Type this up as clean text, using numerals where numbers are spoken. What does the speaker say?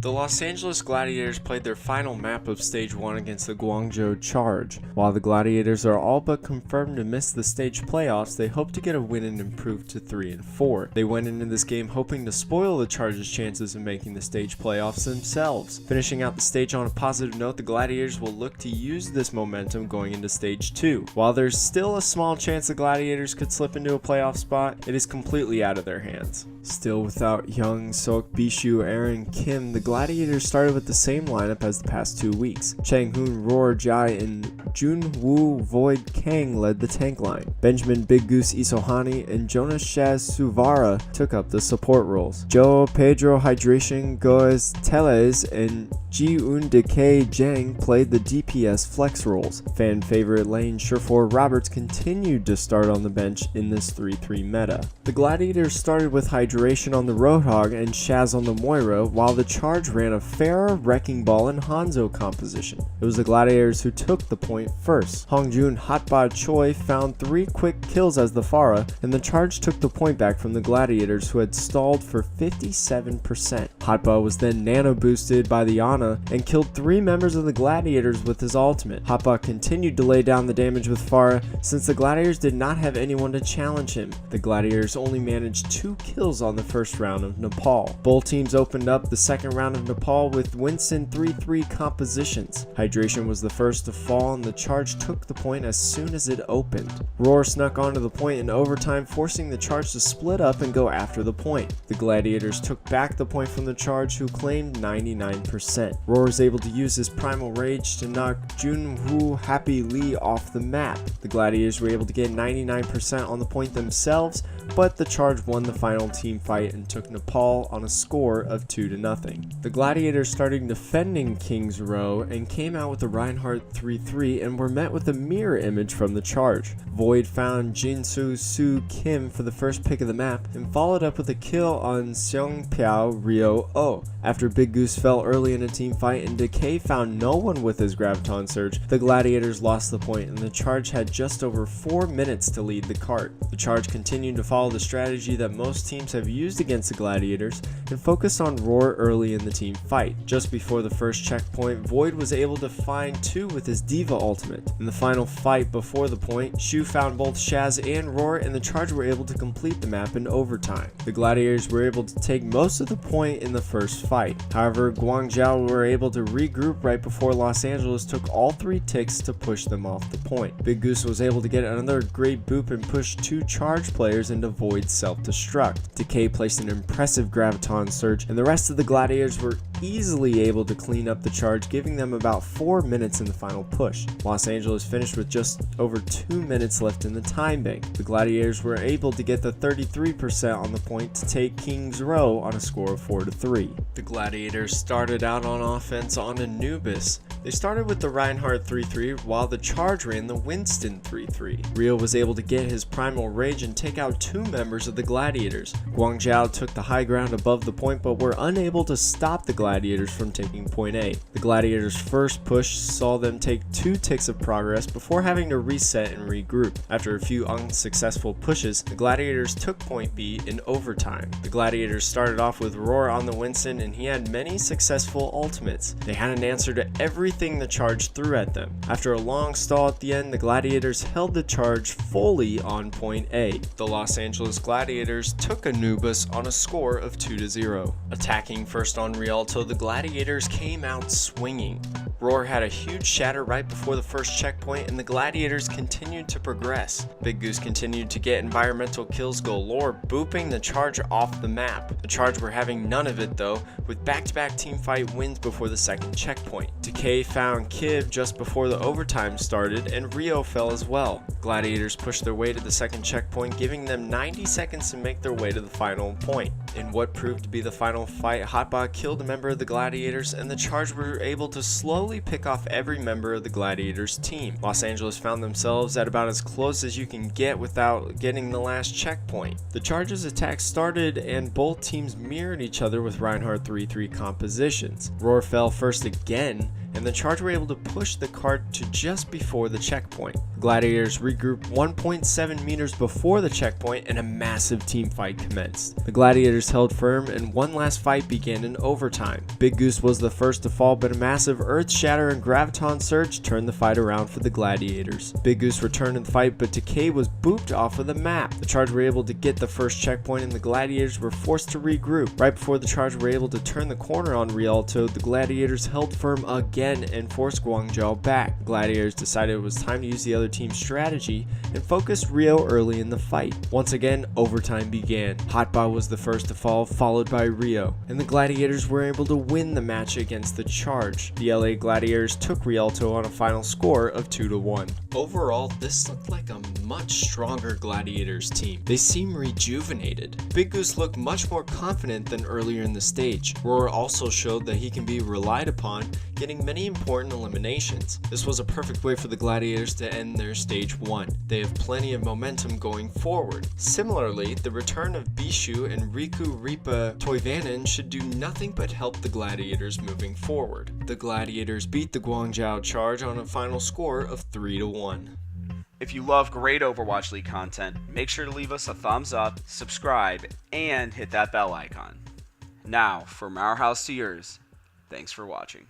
The Los Angeles Gladiators played their final map of Stage 1 against the Guangzhou Charge. While the Gladiators are all but confirmed to miss the stage playoffs, they hope to get a win and improve to 3-4. They went into this game hoping to spoil the Charge's chances of making the stage playoffs themselves. Finishing out the stage on a positive note, the Gladiators will look to use this momentum going into Stage 2. While there's still a small chance the Gladiators could slip into a playoff spot, it is completely out of their hands. Still without Young, Sok, Bishu, Aaron, Kim, the Gladiators started with the same lineup as the past 2 weeks. Chang Hoon, Roar, Jai, and Jun Woo, Void, Kang led the tank line. Benjamin, Big Goose, Isohani, and Jonas Shaz Suvara took up the support roles. Joe, Pedro, Hydration, Goes, Teles, and Ji-un Decay Jang played the DPS flex roles. Fan favorite Lane Surefour Roberts continued to start on the bench in this 3-3 meta. The Gladiators started with Hydration on the Roadhog and Shaz on the Moira, while the Charge ran a Pharah, Wrecking Ball, and Hanzo composition. It was the Gladiators who took the point first. Hongjun Hotba Choi found 3 quick kills as the Pharah, and the Charge took the point back from the Gladiators, who had stalled for 57%. Hotba was then nano boosted by the Ana and killed 3 members of the Gladiators with his ultimate. Hotba continued to lay down the damage with Pharah since the Gladiators did not have anyone to challenge him. The Gladiators only managed 2 kills on the first round of Nepal. Both teams opened up the second round of Nepal with Winston 3-3 compositions. Hydration was the first to fall and the Charge took the point as soon as it opened. Roar snuck onto the point in overtime, forcing the Charge to split up and go after the point. The Gladiators took back the point from the Charge, who claimed 99%. Roar was able to use his primal rage to knock Junwoo Happy Lee off the map. The Gladiators were able to get 99% on the point themselves, but the Charge won the final team fight and took Nepal on a score of 2-0. The Gladiators started defending King's Row and came out with a Reinhardt 3-3 and were met with a mirror image from the Charge. Void found Jinsu Su Kim for the first pick of the map and followed up with a kill on Seongpyeao Ryo Oh. After Big Goose fell early in a team fight and Decay found no one with his Graviton Surge, the Gladiators lost the point and the Charge had just over 4 minutes to lead the cart. The Charge continued to follow the strategy that most teams have used against the Gladiators and focused on Roar early in the team fight. Just before the first checkpoint, Void was able to find 2 with his Diva ultimate. In the final fight before the point, Shu found both Shaz and Roar and the Charge were able to complete the map in overtime. The Gladiators were able to take most of the point in the first fight. However, Guangzhou were able to regroup right before Los Angeles took all 3 ticks to push them off the point. Big Goose was able to get another great boop and push 2 Charge players into Void's self-destruct. Decay placed an impressive Graviton Surge, and the rest of the Gladiators were easily able to clean up the Charge, giving them about 4 minutes in the final push. Los Angeles finished with just over 2 minutes left in the time bank. The Gladiators were able to get the 33% on the point to take King's Row on a score of 4-3. The Gladiators started out on offense on Anubis. They started with the Reinhardt 3-3 while the Charge ran the Winston 3-3. Rio was able to get his primal rage and take out 2 members of the Gladiators. Guangzhou took the high ground above the point but were unable to stop the Gladiators from taking point A. The Gladiators' first push saw them take 2 ticks of progress before having to reset and regroup. After a few unsuccessful pushes, the Gladiators took point B in overtime. The Gladiators started off with Roar on the Winston and he had many successful ultimates. They had an answer to everything the Charge threw at them. After a long stall at the end, the Gladiators held the Charge fully on point A. The Los Angeles Gladiators took Anubis on a score of 2-0. Attacking first on Rialto, the Gladiators came out swinging. Roar had a huge shatter right before the first checkpoint and the Gladiators continued to progress. Big Goose continued to get environmental kills galore, booping the Charge off the map. The Charge were having none of it though, with back-to-back teamfight wins before the second checkpoint. Decay found Kiv just before the overtime started and Rio fell as well. Gladiators pushed their way to the second checkpoint, giving them 90 seconds to make their way to the final point. In what proved to be the final fight, Hotbot killed a member of the Gladiators and the Charge were able to slowly pick off every member of the Gladiators team. Los Angeles found themselves at about as close as you can get without getting the last checkpoint. The Charge's attack started and both teams mirrored each other with Reinhardt 3-3 compositions. Roar fell first again and the Charge were able to push the cart to just before the checkpoint. The Gladiators regrouped 1.7 meters before the checkpoint and a massive team fight commenced. The Gladiators held firm and one last fight began in overtime. Big Goose was the first to fall, but a massive earth shatter and graviton surge turned the fight around for the Gladiators. Big Goose returned in the fight, but Decay was booped off of the map. The Charge were able to get the first checkpoint and the Gladiators were forced to regroup. Right before the Charge were able to turn the corner on Rialto, the Gladiators held firm again and forced Guangzhou back. The Gladiators decided it was time to use the other team's strategy and focused Rio early in the fight. Once again, overtime began. Hotbot was the first to fall, followed by Rio, and the Gladiators were able to win the match against the Charge. The LA Gladiators took Rialto on a final score of 2-1. Overall, this looked like a much stronger Gladiators team. They seem rejuvenated. Big Goose looked much more confident than earlier in the stage. Roar also showed that he can be relied upon, getting many important eliminations. This was a perfect way for the Gladiators to end their stage 1. They have plenty of momentum going forward. Similarly, the return of Bishu and Riku Ripa Toivanen should do nothing but help the Gladiators moving forward. The Gladiators beat the Guangzhou Charge on a final score of 3-1. If you love great Overwatch League content, make sure to leave us a thumbs up, subscribe, and hit that bell icon. Now, from our house to yours, thanks for watching.